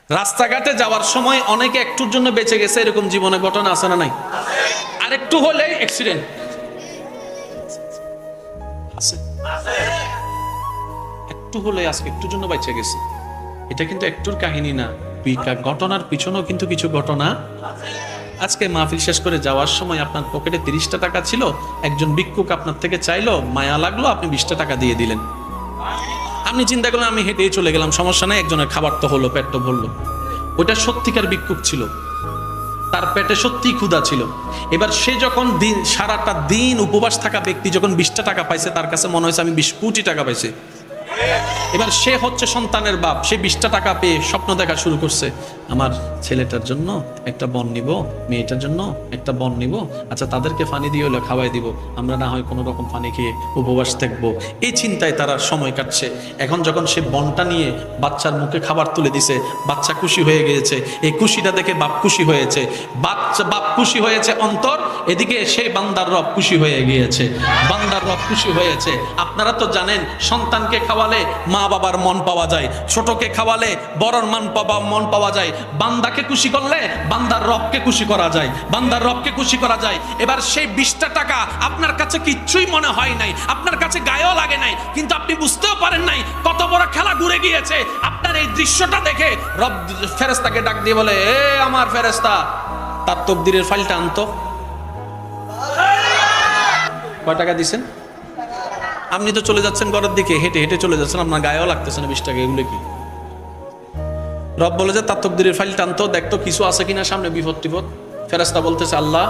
রাস্তাঘাটে যাওয়ার সময় অনেকে একটুর জন্য বেঁচে গেছে, এরকম জীবনে ঘটনা আছে না নাই? আর একটু হলে অ্যাক্সিডেন্ট আছে, একটু হলে আজকে একটুর জন্য বেঁচে গেছে। এটা কিন্তু একটুর কাহিনী না, ঘটনার পিছনেও কিন্তু কিছু ঘটনা। আজকে মাহফিল শেষ করে যাওয়ার সময় আপনার পকেটে 30টা টাকা ছিল, একজন ভিক্ষুক আপনার থেকে চাইলো, মায়া লাগলো, আপনি 20টা টাকা দিয়ে দিলেন। আপনি চিন্তা করলেন আমি হেঁটেই চলে গেলাম, সমস্যা নাই, একজনের খাবার তো হলো, পেট তো ভরলো। ওইটা সত্যিকার ভিক্ষুক ছিল, তার পেটে সত্যি ক্ষুধা ছিল। এবার সে যখন সারাটা দিন উপবাস থাকা ব্যক্তি যখন 20টা টাকা পাইছে, তার কাছে মনে হয়েছে আমি 20 কোটি টাকা পাইছি। এবার সে হচ্ছে সন্তানের বাপ, সে 20টা টাকা পেয়ে স্বপ্ন দেখা শুরু করছে, আমার ছেলেটার জন্য একটা বন নিব, মেয়েটার জন্য একটা বন নিব, আচ্ছা তাদেরকে পানি দিয়ে হলে খাওয়াই দিব, আমরা না হয় কোনো রকম পানি খেয়ে উপবাস থাকবো। এই চিন্তায় তারা সময় কাটছে। এখন যখন সে বনটা নিয়ে বাচ্চার মুখে খাবার তুলে দিছে, বাচ্চা খুশি হয়ে গিয়েছে, এই খুশিটা দেখে বাপ খুশি হয়েছে, বাপ খুশি হয়েছে অন্তর, এদিকে সেই বান্দার রব খুশি হয়ে গিয়েছে, বান্দার রব খুশি হয়েছে। আপনারা তো জানেন সন্তানকে খাওয়ালে মা বাবার মন পাওয়া যায়, ছোটকে খাওয়ালে বড়র মন পাওয়া যায়, বান্দাকে খুশি করলে বান্দার রবকে খুশি করা যায়, বান্দার রবকে খুশি করা যায়। এবার সেই 20টা টাকা আপনার কাছে কিচ্ছুই মনে হয় নাই, আপনার কাছে গায়েও লাগে নাই, কিন্তু আপনি বুঝতেও পারেন নাই কত বড় খেলা ঘুরে গিয়েছে। আপনার এই দৃশ্যটা দেখে রব ফেরেশতাকে ডাক দিয়ে বলে, এ আমার ফেরেশতা, তার তকদিরের ফাইলটা আনতো। কয় টাকা দিছেন? আপনি তো চলে যাচ্ছেন ঘরের দিকে, হেঁটে হেঁটে চলে যাচ্ছেন, আপনার গায়েও লাগতেছে না 20 টাকা, এগুলো কি? রব বলে যে তার তকদিরের ফাইল টানতো, দেখতো কিছু আছে কিনা সামনে, বিপদ টিপদ। ফেরেশতা বলতেছে, আল্লাহ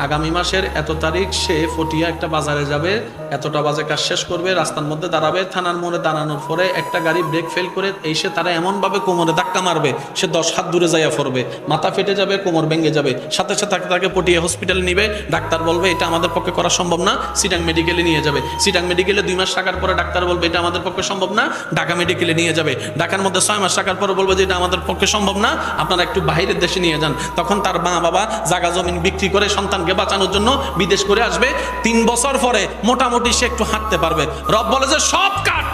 আগামী মাসের এত তারিখ সে ফটিয়া একটা বাজারে যাবে, এতটা বাজে কাজ শেষ করবে, রাস্তার মধ্যে দাঁড়াবে, থানার মোড়ে দাঁড়ানোর পরে একটা গাড়ি ব্রেক ফেল করে এসে তারা এমনভাবে কোমরে ধাক্কা মারবে, সে 10 হাত দূরে যাইয়া পড়বে, মাথা ফেটে যাবে, কোমর ভেঙে যাবে, সাথে সাথে তাকে পটিয়া হসপিটালে নিবে, ডাক্তার বলবে এটা আমাদের পক্ষে করা সম্ভব না, সিটাং মেডিকেলে নিয়ে যাবে, সিটাং মেডিকেলে 2 মাস থাকার পরে ডাক্তার বলবে এটা আমাদের পক্ষে সম্ভব না, ঢাকা মেডিকেলে নিয়ে যাবে, ঢাকার মধ্যে 6 মাস থাকার পরে বলবে যে এটা আমাদের পক্ষে সম্ভব না, আপনারা একটু বাইরের দেশে নিয়ে যান। তখন তার মা বাবা জায়গা জমিন বিক্রি করে সন্তানকে বাঁচানোর জন্য বিদেশ করে আসবে, 3 বছর পরে মোটামুটি সে একটু হাঁটতে পারবে। রব বলে যে সব কাট,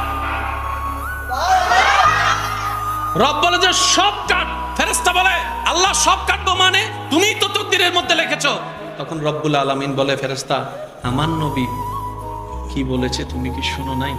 রব বলে যে সব কাট। ফেরেশতা বলে আল্লাহ সব কাটবো মানে তুমি তো তকদিরের মধ্যে লিখেছো। তখন রব্বুল আলামিন বলে, ফেরেশতা আমার নবী কি বলেছে তুমি কি শুনো নাই?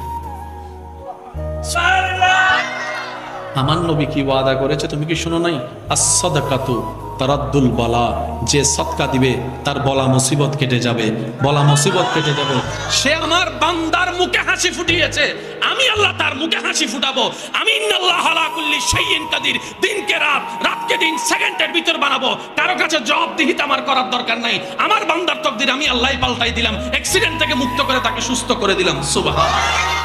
আমার নবী কি ওয়াদা করেছে তুমি কি শুনো নাই? as-সাদাকাতু তারাদ্দুল বালা, যে সদকা দিবে তার বলা মুসিবত কেটে যাবে, বলা মুসিবত কেটে যাবে। সে আমার বান্দার মুখে হাসি ফুটিয়েছে, আমি আল্লাহ তার মুখে হাসি ফুটাবো। আমি ইন্নাল্লাহা আলা কুল্লি শাইইন কাদির, দিনকে রাত, রাতকে দিন, সেকেন্ডের ভিতর বানাবো। কারো কাছে জবাবদিহিতা আমার করার দরকার নাই। আমার বান্দার তকদির আমি আল্লাহই পাল্টাই দিলাম, অ্যাক্সিডেন্ট থেকে মুক্ত করে তাকে সুস্থ করে দিলাম। সুবহানাল্লাহ।